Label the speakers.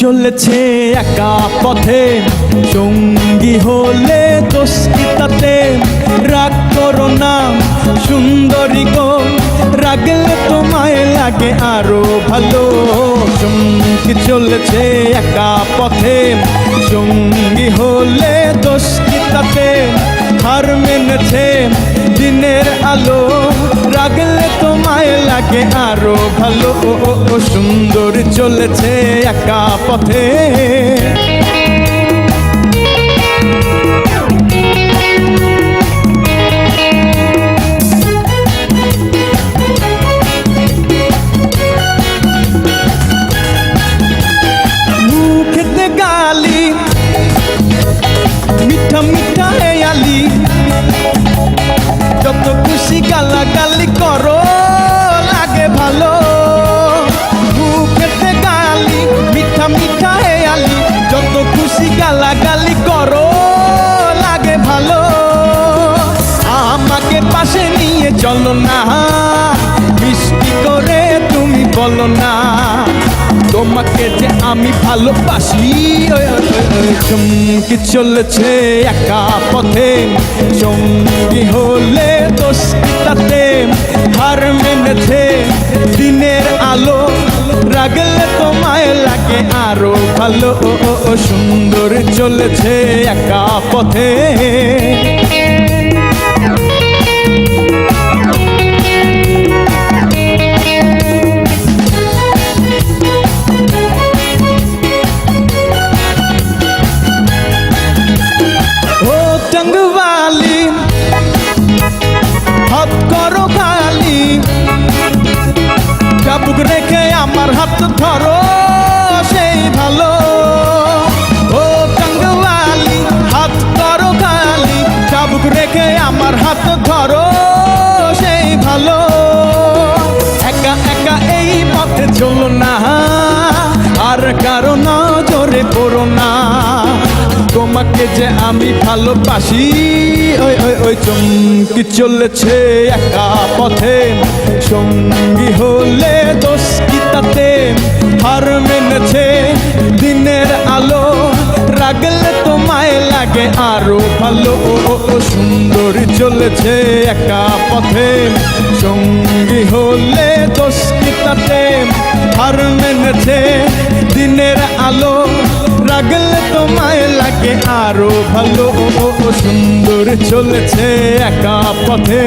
Speaker 1: চলেছে একা পথে, সঙ্গী হলে দোষ কি তাতে? রাগ করো না সুন্দরী গো, রাগলে তোমায় লাগে আরো ভালো। সঙ্গী চলেছে একা পথে, সঙ্গী হলে দোষ কি তাতে? হার মেনেছে দিনের আলো, রাগলে তোমায় লাগে আরো ভালো। সুন্দর চলেছে একা পথে। মুখেতে গালি মিঠা মিঠা আলি, যত খুশি গালাগালি করো লাগে ভালো। মুখেতে গালি মিঠা মিঠা আলি, যত খুশি গালাগালি করো লাগে ভালো। আমাকে পাশে নিয়ে চলো না, মিষ্টি করে তুমি বলো না তোমাকে যে আমি ভালোবাসি। চমকে চলেছে একা পথে, সঙ্গী হলে দোষ কি তাতে? হার মেনেছে দিনের আলো, রাগলে তোমায় লাগে আরো ভালো। সুন্দর চলেছে একা পথে। टंगवाली हाथ करो खाली, चाबुक रेखे आमार हाथ धरो সেই ভালো। ও टंगवाली हाथ करो खाली, चाबुक रेखे आमार हाथ धरो সেই ভালো। একা একা এই পথে চলো না, আর কারো নজরে পড়ো না তোমাকে যে আমি ভালোবাসি। ওই ওই ওই চমকি চলেছে একা পথে, সঙ্গী হলে দোষ কি তাতে? হার মেনেছে দিনের আলো, রাগলে তোমায় লাগে আরো ভালো। সুন্দর চলেছে একা পথে, সঙ্গী হলে দোষ কি তাতে? হার মেনেছে দিনের আলো, রাগলে তোমায় লাগে আরো ভালো। সুন্দর চলেছে একা পথে।